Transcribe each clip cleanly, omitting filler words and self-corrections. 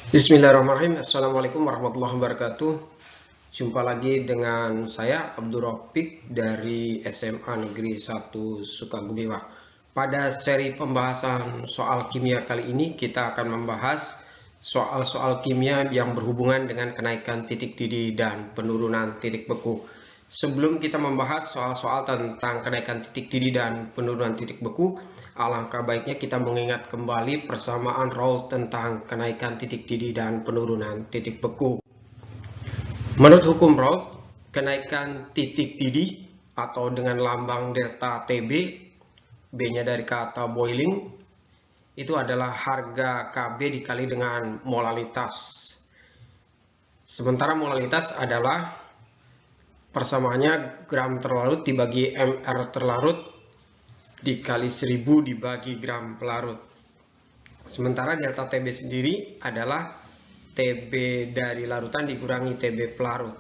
Bismillahirrahmanirrahim. Assalamualaikum warahmatullahi wabarakatuh. Jumpa lagi dengan saya Abdul Rafiq dari SMA Negeri 1 Sukagumiwa. Pada seri pembahasan soal kimia kali ini kita akan membahas soal-soal kimia yang berhubungan dengan kenaikan titik didih dan penurunan titik beku. Sebelum kita membahas soal-soal tentang kenaikan titik didih dan penurunan titik beku, alangkah baiknya kita mengingat kembali persamaan Raoult tentang kenaikan titik didih dan penurunan titik beku. Menurut hukum Raoult, kenaikan titik didih atau dengan lambang delta TB, B-nya dari kata boiling, itu adalah harga Kb dikali dengan molalitas. Sementara molalitas adalah persamaannya gram terlarut dibagi mr terlarut dikali 1000 dibagi gram pelarut. Sementara delta TB sendiri adalah TB dari larutan dikurangi TB pelarut.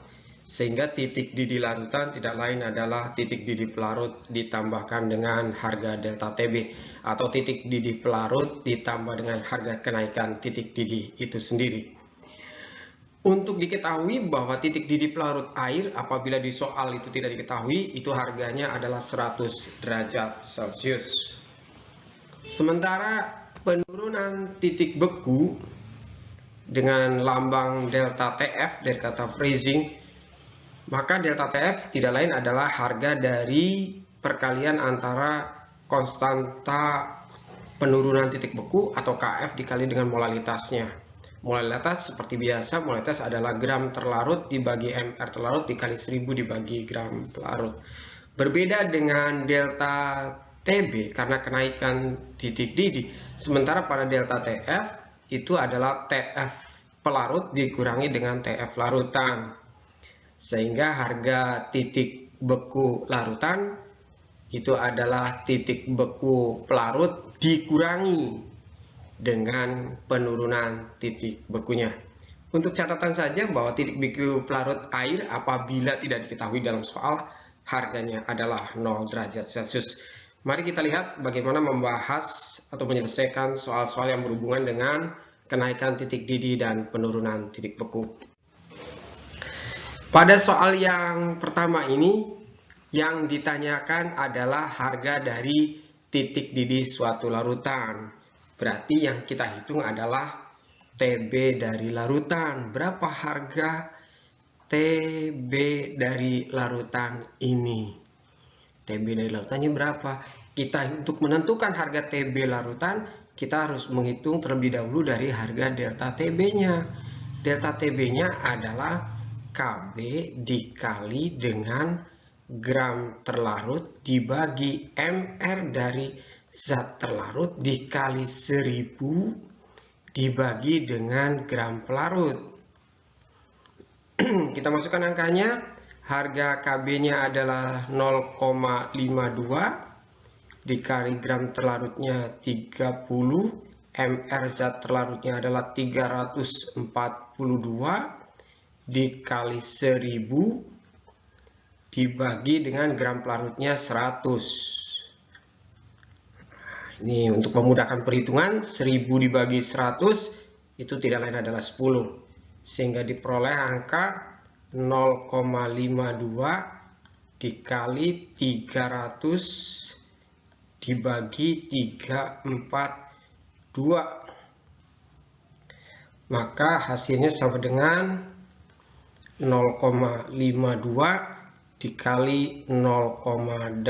Sehingga titik didih larutan tidak lain adalah titik didih pelarut ditambahkan dengan harga delta TB. Atau titik didih pelarut ditambah dengan harga kenaikan titik didih itu sendiri. Untuk diketahui bahwa titik didih pelarut air apabila di soal itu tidak diketahui, itu harganya adalah 100 derajat Celcius. Sementara penurunan titik beku dengan lambang delta TF dari kata freezing, maka delta TF tidak lain adalah harga dari perkalian antara konstanta penurunan titik beku atau KF dikali dengan molalitasnya. Molalitas seperti biasa, molalitas adalah gram terlarut dibagi mr terlarut dikali 1000 dibagi gram pelarut. Berbeda dengan delta TB karena kenaikan titik didih. Sementara pada delta TF itu adalah TF pelarut dikurangi dengan TF larutan. Sehingga harga titik beku larutan itu adalah titik beku pelarut dikurangi dengan penurunan titik bekunya. Untuk catatan saja bahwa titik beku pelarut air apabila tidak diketahui dalam soal, harganya adalah 0 derajat Celcius. Mari kita lihat bagaimana membahas atau menyelesaikan soal-soal yang berhubungan dengan kenaikan titik didih dan penurunan titik beku. Pada soal yang pertama ini, yang ditanyakan adalah harga dari titik didih suatu larutan. Berarti yang kita hitung adalah TB dari larutan. Berapa harga TB dari larutan ini? TB dari larutannya berapa? Kita untuk menentukan harga TB larutan, kita harus menghitung terlebih dahulu dari harga delta TB-nya. Delta TB-nya adalah Kb dikali dengan gram terlarut dibagi mr dari zat terlarut dikali 1000 dibagi dengan gram pelarut. Kita masukkan angkanya. Harga Kb-nya adalah 0,52 dikali gram terlarutnya 30, mr zat terlarutnya adalah 342 dikali 1000 dibagi dengan gram pelarutnya 100. Ini untuk memudahkan perhitungan, 1000 dibagi 100 itu tidak lain adalah 10. Sehingga diperoleh angka 0,52 dikali 300 dibagi 342. Maka hasilnya sama dengan 0,52 dikali 0,88.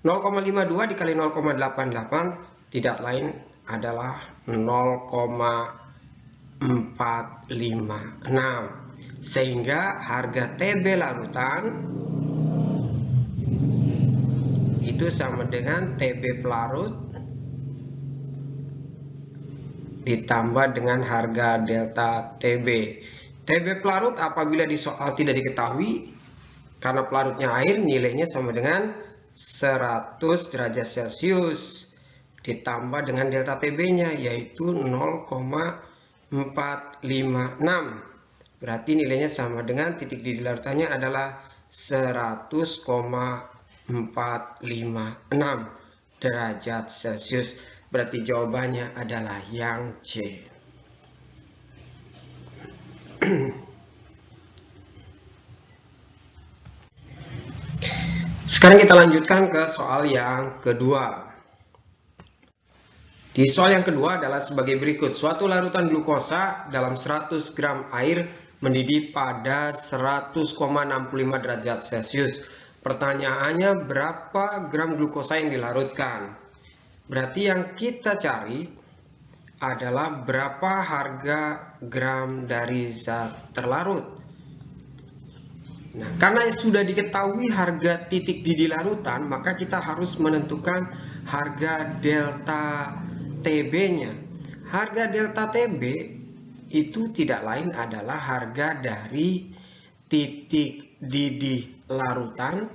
0,52 dikali 0,88 tidak lain adalah 0,456. Sehingga harga TB larutan itu sama dengan TB pelarut ditambah dengan harga delta TB. TB pelarut apabila di soal tidak diketahui, karena pelarutnya air, nilainya sama dengan 100 derajat Celcius ditambah dengan delta TB-nya yaitu 0,456. Berarti nilainya sama dengan titik didih larutannya adalah 100,456 derajat Celcius. Berarti jawabannya adalah yang C. Sekarang kita lanjutkan ke soal yang kedua. Di soal yang kedua adalah sebagai berikut. Suatu larutan glukosa dalam 100 gram air mendidih pada 100,65 derajat Celcius. Pertanyaannya, berapa gram glukosa yang dilarutkan? Berarti yang kita cari adalah berapa harga gram dari zat terlarut. Nah, karena sudah diketahui harga titik didih larutan, maka kita harus menentukan harga delta TB-nya. Harga delta TB itu tidak lain adalah harga dari titik didih larutan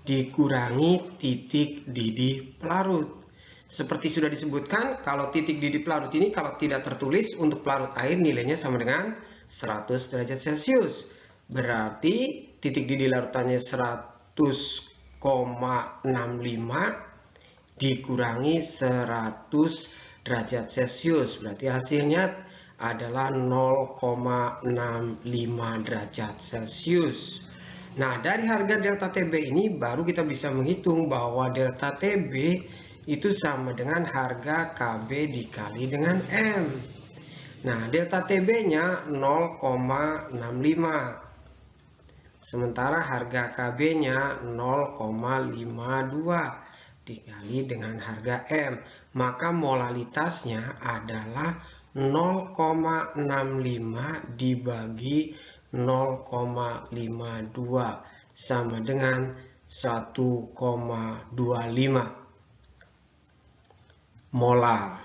dikurangi titik didih pelarut. Seperti sudah disebutkan, kalau titik didih pelarut ini kalau tidak tertulis untuk pelarut air nilainya sama dengan 100 derajat Celcius. Berarti titik didih larutannya 100,65 dikurangi 100 derajat Celcius. Berarti hasilnya adalah 0,65 derajat Celcius. Nah, dari harga delta TB ini baru kita bisa menghitung bahwa delta TB itu sama dengan harga KB dikali dengan M. Nah, delta TB-nya 0,65. Sementara harga KB-nya 0,52 dikali dengan harga M. Maka molalitasnya adalah 0,65 dibagi 0,52 sama dengan 1,25 molar.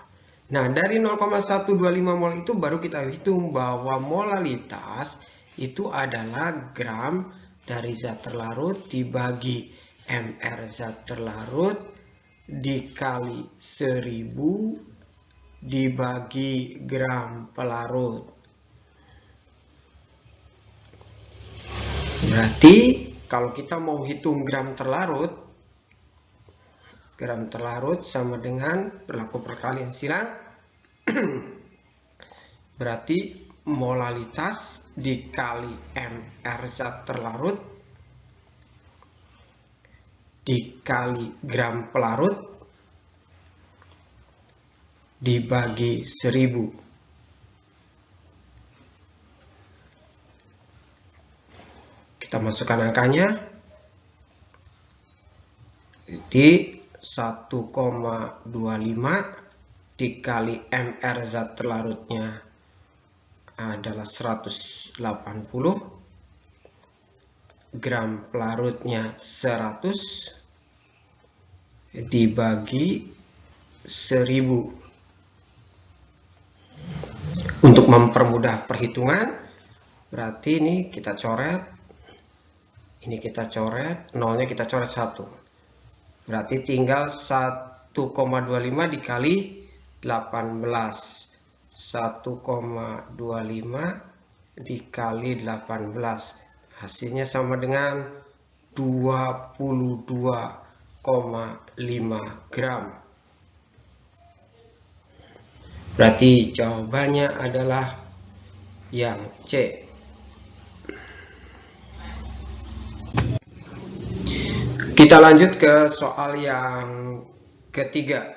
Nah, dari 0,125 mol itu baru kita hitung bahwa molalitas itu adalah gram dari zat terlarut dibagi mR zat terlarut dikali 1000 dibagi gram pelarut. Berarti kalau kita mau hitung gram terlarut sama dengan berlaku perkalian silang. Berarti molalitas dikali mR zat terlarut dikali gram pelarut dibagi 1000. Kita masukkan angkanya. Jadi 1,25 dikali mR zat terlarutnya adalah 180, gram pelarutnya 100 dibagi 1000. Untuk mempermudah perhitungan, berarti ini kita coret, ini kita coret, nolnya kita coret 1. Berarti tinggal 1,25 dikali 18. 1,25 dikali 18. Hasilnya sama dengan 22,5 gram. Berarti jawabannya adalah yang C. Kita lanjut ke soal yang ketiga.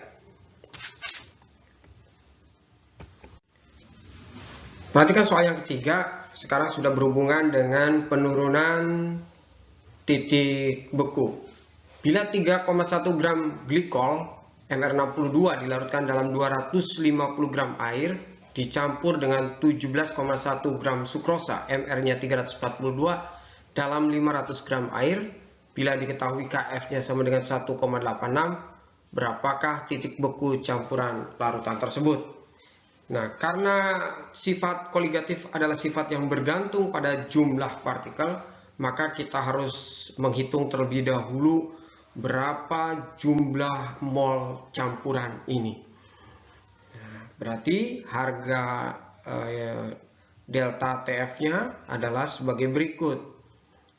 Perhatikan soal yang ketiga, sekarang sudah berhubungan dengan penurunan titik beku. Bila 3,1 gram glikol MR62 dilarutkan dalam 250 gram air, dicampur dengan 17,1 gram sukrosa MR-nya 342 dalam 500 gram air, bila diketahui KF-nya sama dengan 1,86, berapakah titik beku campuran larutan tersebut? Nah, karena sifat koligatif adalah sifat yang bergantung pada jumlah partikel, maka kita harus menghitung terlebih dahulu berapa jumlah mol campuran ini. Nah, berarti harga delta TF-nya adalah sebagai berikut.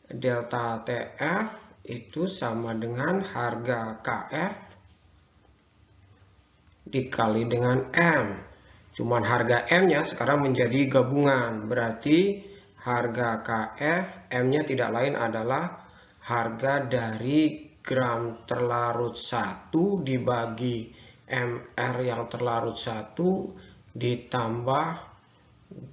Delta TF itu sama dengan harga KF dikali dengan M. Cuman harga M-nya sekarang menjadi gabungan. Berarti harga KF, M-nya tidak lain adalah harga dari gram terlarut 1 dibagi MR yang terlarut 1 ditambah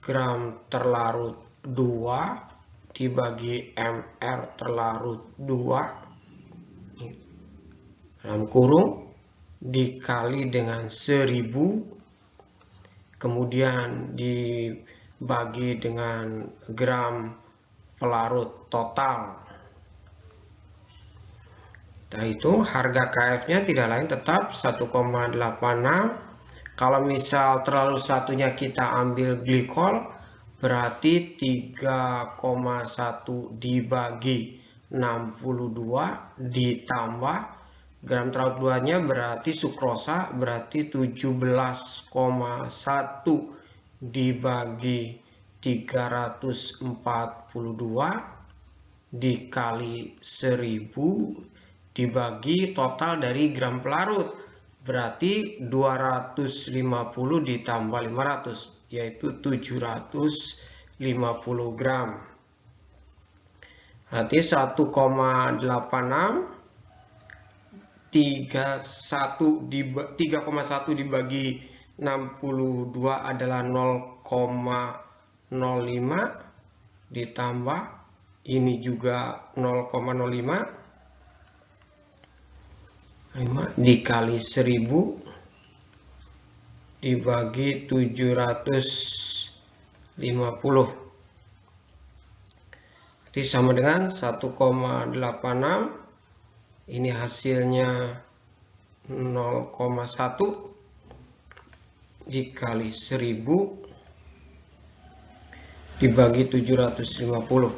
gram terlarut 2 dibagi MR terlarut 2 dalam kurung dikali dengan 1000, kemudian dibagi dengan gram pelarut total. Nah, itu harga KF-nya tidak lain tetap 1,86. Kalau misal terlalu satunya kita ambil glikol, berarti 3,1 dibagi 62 ditambah gram terlarut 2-nya berarti sukrosa, berarti 17,1 dibagi 342 dikali 1000 dibagi total dari gram pelarut, berarti 250 ditambah 500, yaitu 750 gram. Berarti 1,86 3,1 dibagi 62 adalah 0,05 ditambah ini juga 0,05 dikali 1000 dibagi 750, jadi sama dengan 1,86. Ini hasilnya 0,1 dikali 1000 dibagi 750.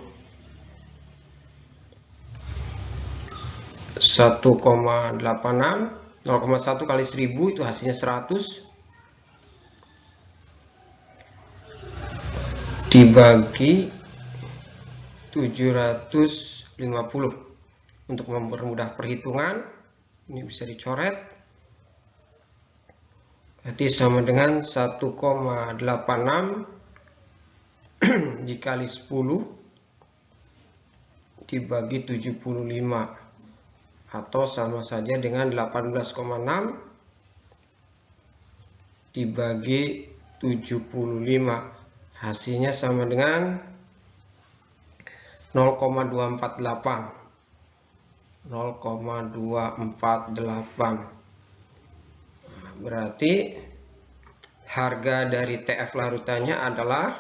1,86, 0,1 kali 1000 itu hasilnya 100 dibagi 750. Untuk mempermudah perhitungan, ini bisa dicoret. Berarti sama dengan 1,86 dikali 10 dibagi 75. Atau sama saja dengan 18,6 dibagi 75. Hasilnya sama dengan 0,248. Berarti harga dari TF larutannya adalah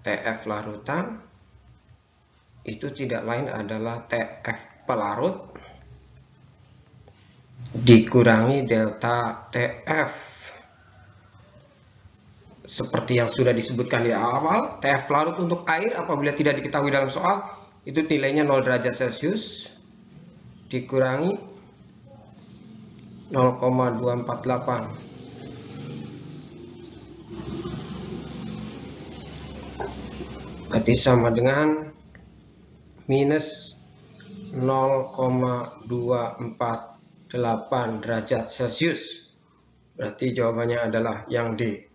TF larutan itu tidak lain adalah TF pelarut dikurangi delta TF. Seperti yang sudah disebutkan di awal, TF pelarut untuk air apabila tidak diketahui dalam soal itu nilainya 0 derajat Celcius dikurangi 0,248, berarti sama dengan minus 0,248 derajat Celcius. Berarti jawabannya adalah yang D.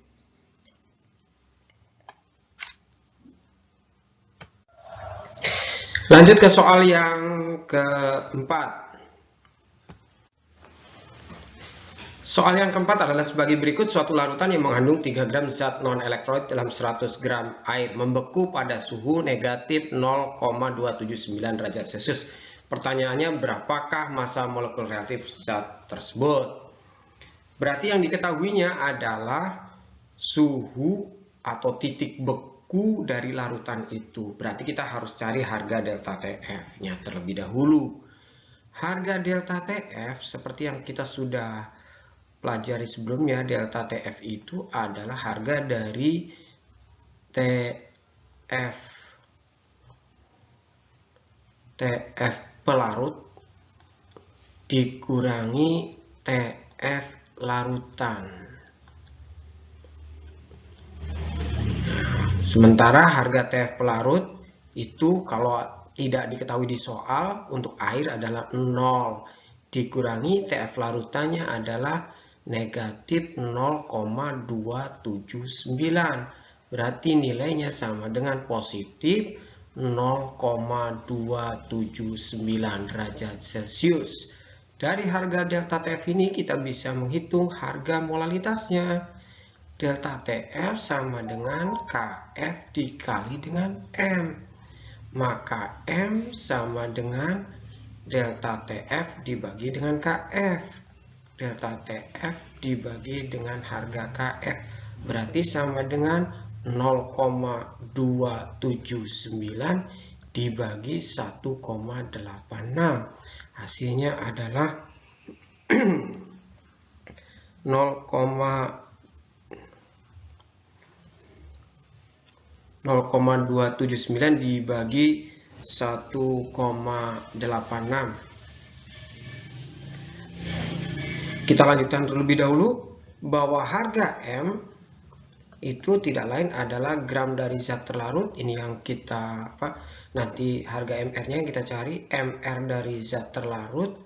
Lanjut ke soal yang keempat. Soal yang keempat adalah sebagai berikut: suatu larutan yang mengandung 3 gram zat non-elektrolit dalam 100 gram air membeku pada suhu negatif 0,279 derajat Celcius. Pertanyaannya, berapakah massa molekul reaktif zat tersebut? Berarti yang diketahuinya adalah suhu atau titik beku dari larutan itu. Berarti kita harus cari harga delta TF-nya terlebih dahulu. Harga delta TF seperti yang kita sudah pelajari sebelumnya, delta TF itu adalah harga dari TF pelarut dikurangi TF larutan. Sementara harga TF pelarut itu kalau tidak diketahui di soal untuk air adalah 0 dikurangi TF larutannya adalah negatif 0,279. Berarti nilainya sama dengan positif 0,279 derajat Celcius. Dari harga delta TF ini kita bisa menghitung harga molalitasnya. Delta TF sama dengan KF dikali dengan M. Maka M sama dengan delta TF dibagi dengan KF. Delta TF dibagi dengan harga KF. Berarti sama dengan 0,279 dibagi 1,86. Hasilnya adalah 0,279 dibagi 1,86. Kita lanjutkan terlebih dahulu bahwa harga M itu tidak lain adalah gram dari zat terlarut. Ini yang kita nanti harga MR-nya yang kita cari, MR dari zat terlarut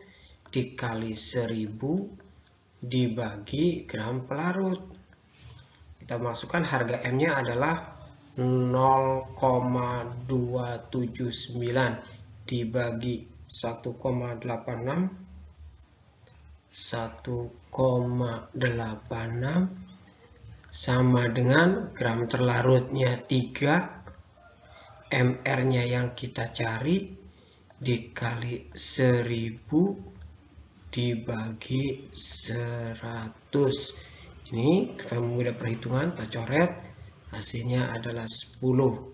dikali 1000 dibagi gram pelarut. Kita masukkan harga M-nya adalah 0,279 dibagi 1,86 sama dengan gram terlarutnya 3, MR-nya yang kita cari dikali 1000 dibagi 100. Ini kita mudah perhitungan, kita coret, hasilnya adalah 10.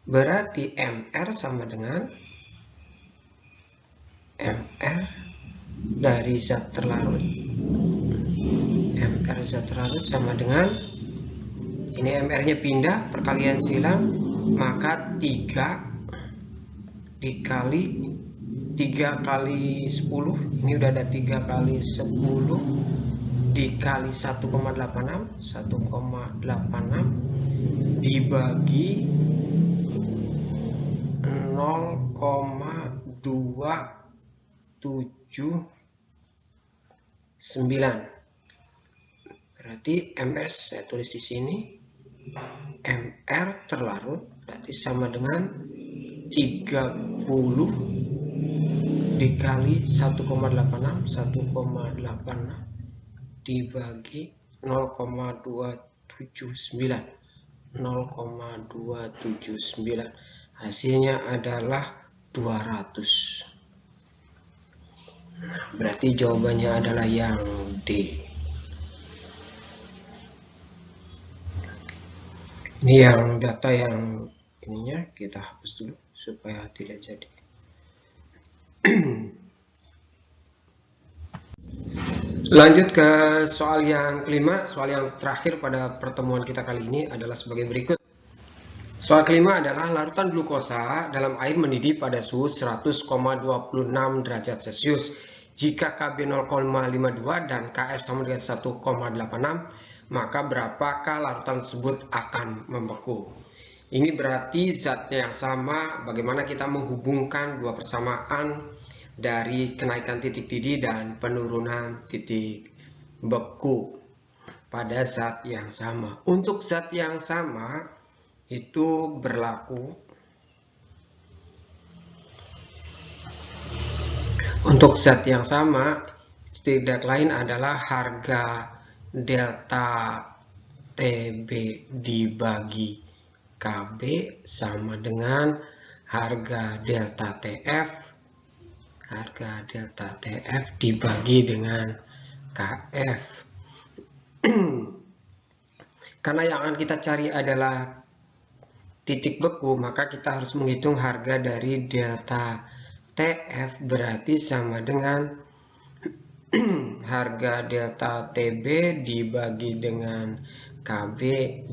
Berarti MR sama dengan MR dari zat terlarut. MR zat terlarut sama dengan, ini MR-nya pindah, perkalian silang, maka 3 dikali 3 kali 10, ini udah ada 3 kali 10 dikali 1,86 dibagi 0,279. Berarti MR saya tulis di sini, MR terlarut berarti sama dengan 30 dikali 1,86 dibagi 0,279. Hasilnya adalah 200. Berarti jawabannya adalah yang D. Ini yang data yang ininya kita hapus dulu supaya tidak jadi. Lanjut ke soal yang kelima. Soal yang terakhir pada pertemuan kita kali ini adalah sebagai berikut. Soal kelima adalah larutan glukosa dalam air mendidih pada suhu 100,26 derajat Celcius. Jika Kb 0,52 dan Kf sama dengan 1,86, maka berapakah larutan tersebut akan membeku? Ini berarti zatnya yang sama. Bagaimana kita menghubungkan dua persamaan dari kenaikan titik didih dan penurunan titik beku pada zat yang sama. Untuk zat yang sama itu berlaku, untuk zat yang sama tidak lain adalah harga delta TB dibagi KB sama dengan harga delta TF dibagi dengan KF. Karena yang akan kita cari adalah titik beku, maka kita harus menghitung harga dari delta TF, berarti sama dengan harga delta TB dibagi dengan KB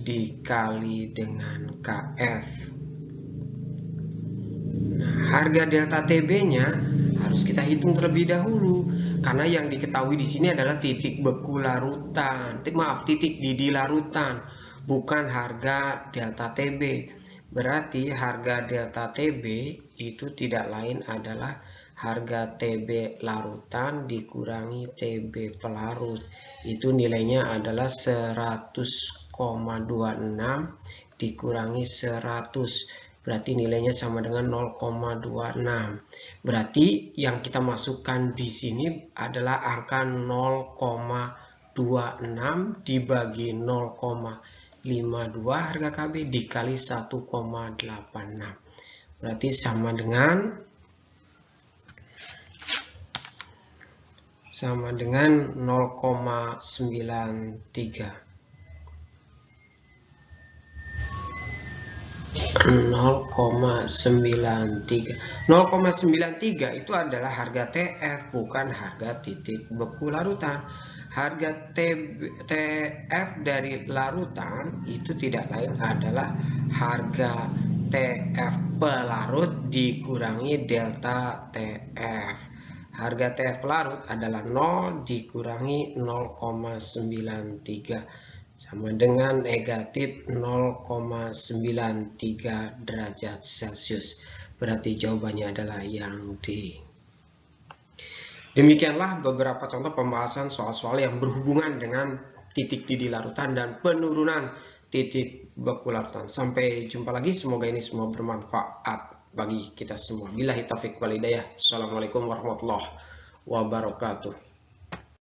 dikali dengan KF. Nah, harga delta TB-nya harus kita hitung terlebih dahulu, karena yang diketahui di sini adalah titik beku larutan, titik didih larutan, bukan harga delta TB. Berarti harga delta TB itu tidak lain adalah harga TB larutan dikurangi TB pelarut. Itu nilainya adalah 100,26 dikurangi 100. Berarti nilainya sama dengan 0,26. Berarti yang kita masukkan di sini adalah angka 0,26 dibagi 0,52 harga KB dikali 1,86. Berarti sama dengan 0,93. 0,93 itu adalah harga TF, bukan harga titik beku larutan. Harga TF dari larutan itu tidak lain adalah harga TF pelarut dikurangi delta TF. Harga TF pelarut adalah 0 dikurangi 0,93 sama dengan negatif 0,93 derajat Celcius. Berarti jawabannya adalah yang D. Demikianlah beberapa contoh pembahasan soal-soal yang berhubungan dengan titik didih larutan dan penurunan titik beku larutan. Sampai jumpa lagi, semoga ini semua bermanfaat bagi kita semua. Billahi taufiq wal hidayah. Assalamualaikum warahmatullahi wabarakatuh.